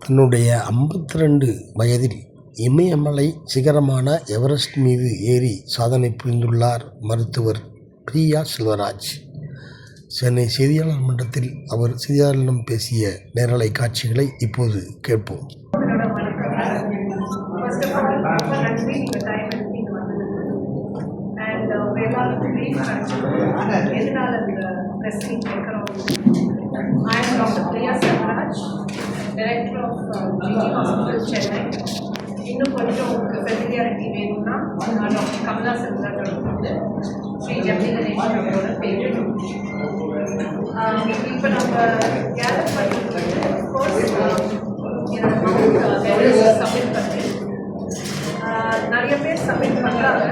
தன்னுடைய 52 வயதில் இமயமலை சிகரமான எவரெஸ்ட் மீது ஏறி சாதனை புரிந்துள்ளார் மருத்துவர் பிரியா செல்வராஜ். சென்னை செய்தியாளர் மன்றத்தில் அவர் செய்தியாளர்களிடம் பேசிய நேரலை காட்சிகளை இப்போது கேட்போம். I am Dr. Priya Selvaraj, Director of GT Hospital, Chennai. இன்னும் கொஞ்சம் ஃபெமிலியாரிட்டி வேணும்னா டாக்டர் கமலா செல்வராஜ் ஸ்ரீ ஜெமினி கணேசன் அவரோட பேர். இப்போ நம்ம கேதர் பண்ணிட்டு கோர்ஸ் என்னோட மவுண்ட் எவரெஸ்ட் சப்மிட் பண்ணி நிறைய பேர் சப்மிட் பண்ணுறாங்க.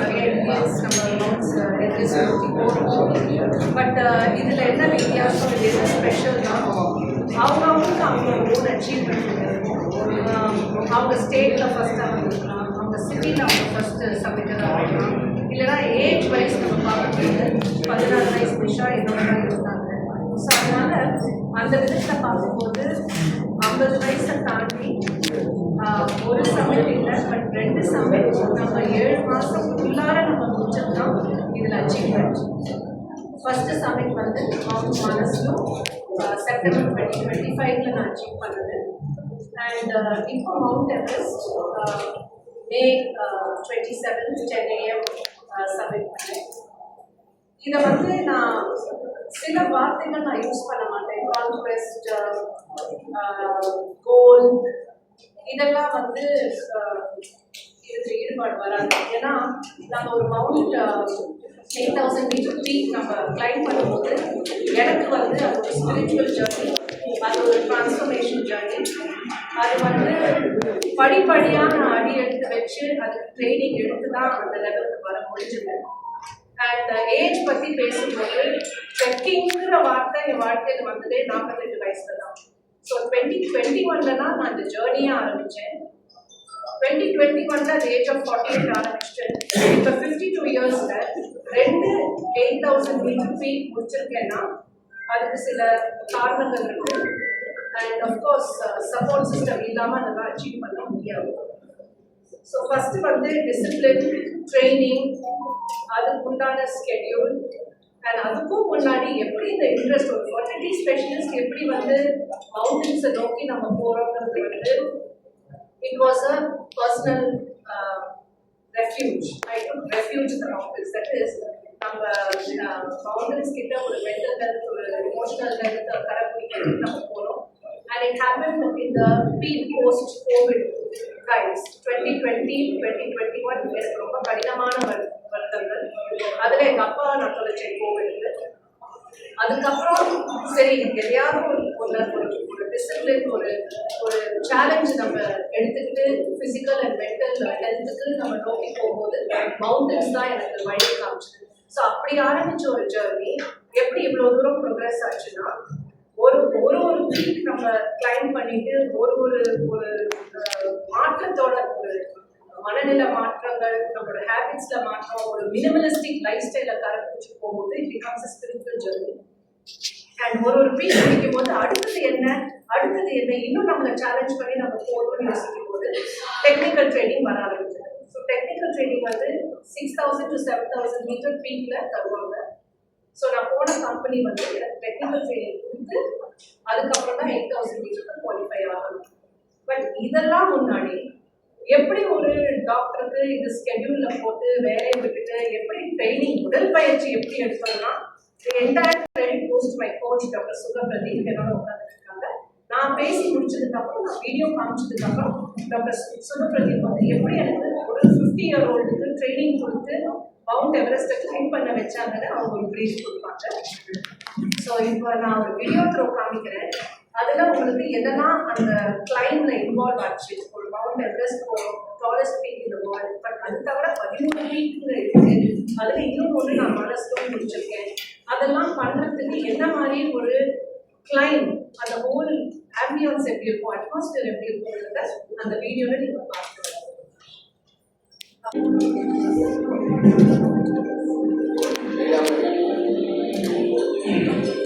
நிறைய இந்தியன்ஸ் நம்ம மவுண்ட்ஸ் எவரெஸ்ட் நோக்கி போகிறோம். பட் இதில் என்ன வித்தியாசம், இது என்ன ஸ்பெஷல்னா அவங்களுக்கு அவங்களோட ஓன் அச்சீவ்மெண்ட் அவங்க ஸ்டேட்டில் ஃபஸ்ட்டாக இருக்கலாம், அவங்க சிட்டியில் அவங்க ஃபஸ்ட்டு சப்மிட்டடாக இருக்கலாம், இல்லைனா ஏஜ் வைஸ் நம்ம பார்க்கும்போது 16 வயசு நிஷா என்னோட தான் இருந்தாங்க. ஸோ அதனால் அந்த விதத்தில் பார்க்கும்போது 50 வயசை தாண்டி ஒரு சப்மிட் இல்லை, பட் 2 சப்மிட் நம்ம 7 மாதம் உள்ளார நம்ம முடிச்சது தான் இதில் அச்சீவ்மெண்ட். ஃபஸ்ட்டு சப்மிட் வந்து மவுண்ட் மானஸ்லும் செப்டம்பர் 2025 நான் அச்சீவ் பண்ணது. அண்ட் இப்போ mount Everest May 27 10 AM submit பண்ணேன். இதை வந்து நான் சில வார்த்தைகள் நான் யூஸ் பண்ண மாட்டேன். கான்குவெஸ்ட், கோல், இதெல்லாம் வந்து இதுக்கு ஈடுபாடு வராது. ஏன்னா நம்ம ஒரு மவுண்ட் 8000 மீட்டர் பீக் நம்ம கிளைம் பண்ணும்போது எனக்கு வந்து அது ஒரு ஸ்பிரிச்சுவல் ஜர்னி, அது ஒரு டிரான்ஸ்ஃபர்மேஷன் ஜர்னி. அது வந்து படிப்படியாக நான் அடி எடுத்து வச்சு அதுக்கு ட்ரைனிங் எடுத்து தான் அந்த லெவலுக்கு வர முடிஞ்சது. அண்ட் ஏஜ் பற்றி பேசும்போது ட்ரெக்கிங்கிற வார்த்தை என் வாழ்க்கையில் வந்ததே 48 வயசுல தான். ஸோ 2021 தான் நான் இந்த ஜேர்னியை ஆரம்பித்தேன். 2021 அந்த ஏஜ் ஆஃப் 48 ஆரம்பிச்சிட்டேன். இப்போ 52 இயர்ஸில் 2 8000 மீட்டர் பீக் முடிச்சிருக்கேன்னா அதுக்கு சில காரணங்கள் இருக்கு. அண்ட் அஃப்கோர்ஸ் சப்போர்ட் சிஸ்டம் இல்லாமல் அதெல்லாம் அச்சீவ் பண்ண முடியாது. ஸோ ஃபஸ்ட்டு வந்து டிசிப்ளின், ட்ரைனிங், அதுக்கு உண்டான ஸ்கெடியூல், அண்ட் அதுக்கும் முன்னாடி எப்படி இந்த இன்ட்ரெஸ்ட் ஒரு ஃபர்டிலிட்டி ஸ்பெஷலிஸ்ட் எப்படி வந்து மவுண்டன்ஸை நோக்கி நம்ம போகிறோங்கிறது வந்து it was a personal refuge. I took refuge in the mountains. That is, நம்ம mountains கிட்ட ஒரு mental health, ஒரு emotional health கரெக்ட் நம்ம போகிறோம். And it happened in the post-COVID times, 2020, 2021. எனக்கு ரொம்ப கடினமான வருடங்கள். அதில் எங்கள் அப்பா நான் தொலைச்சேன் கோவிட்ல. அதுக்கப்புறம் சரி எதையாவது ஒரு டிசிப்ளின், ஒரு சேலஞ்ச் நம்ம எடுத்துக்கிட்டு ஃபிசிக்கல் அண்ட் மென்டல் ஹெல்த்துக்கு நம்ம நோக்கி போகும்போது மவுண்டன்ஸ் தான் எனக்கு வழி காமிச்சது. ஸோ அப்படி ஆரம்பிச்ச ஒரு ஜேர்னி எப்படி இவ்வளோ தூரம் ப்ரோக்ரஸ் ஆச்சுன்னா ஒரு வீக் நம்ம கிளைம் பண்ணிட்டு ஒரு மாற்றத்தோட ஒரு மனநிலை மாற்றங்கள், நம்மளோட ஹேபிட்ஸ்ல மாற்றம், ஒரு மினிமலிஸ்டிக் லைஃப் ஸ்டைலை கரைப்பிடிச்சு போகும்போது it becomes a spiritual journey. And ஒரு வீக் முடிக்கும் போது அடுத்தது என்ன இன்னும் நம்மளை சேலஞ்ச் பண்ணி நம்ம போகணும்னு யோசிக்கும் போது டெக்னிக்கல் ட்ரைனிங் வர ஆரம்பிச்சது. ஸோ டெக்னிக்கல் ட்ரைனிங் வந்து 6000 to 7000 மீட்டர் பீக்ல தருவாங்க. ஸோ நான் போன கம்பெனி வந்து டெக்னிக்கல் ட்ரைனிங் கொடுத்து அதுக்கப்புறம் தான் 8000 மீட்டருக்கு குவாலிஃபை ஆகணும். பட் இதெல்லாம் முன்னாடி எப்படி ஒரு டாக்டருக்கு இது ஸ்கெடியூல்ல போட்டு வேலையை விட்டுட்டு எப்படி ட்ரைனிங் உடல் பயிற்சி எப்படி எடுக்கணும்னா entire training post my coach doctor Sugapradeep என்னோட உட்காந்துருக்காங்க. நான் பேசி முடிச்சதுக்கு அப்புறம் நான் வீடியோ காமிச்சதுக்கு அப்புறம் டாக்டர் சுகப்பிரதீப் வந்து எப்படி எனக்கு ஒரு 50 year oldக்கு ட்ரைனிங் கொடுத்து மவுண்ட் எவரெஸ்ட்டை கிளைம் பண்ண வச்சாங்கன்னு அவங்க ஒரு பிரீஃப் கொடுப்பாங்க. ஸோ இப்போ நான் ஒரு வீடியோ த்ரோ காமிக்கிறேன். அதில் உங்களுக்கு என்னெல்லாம் அந்த கிளைம்ல இன்வால்வ் ஆச்சு. ஒரு மவுண்ட் எவரெஸ்ட் போகிறோம், டாலஸ்ட் பீக் இந்த வேர்ல்டு. பட் அது தவிர 13 பீக்குங்க இருக்குது. அதில் இன்னும் ஒன்று நான் மனசுல முடிச்சிருக்கேன். அதெல்லாம் பண்ணுறதுக்கு என்ன மாதிரி ஒரு கிளைம், அந்த ஹோல் ஆம்பியன்ஸ் எப்படி இருக்கும், அட்மாஸ்பியர் எப்படி இருக்கும்ன்றத அந்த வீடியோவில் நீங்கள் பார்க்கலாம். Thank you.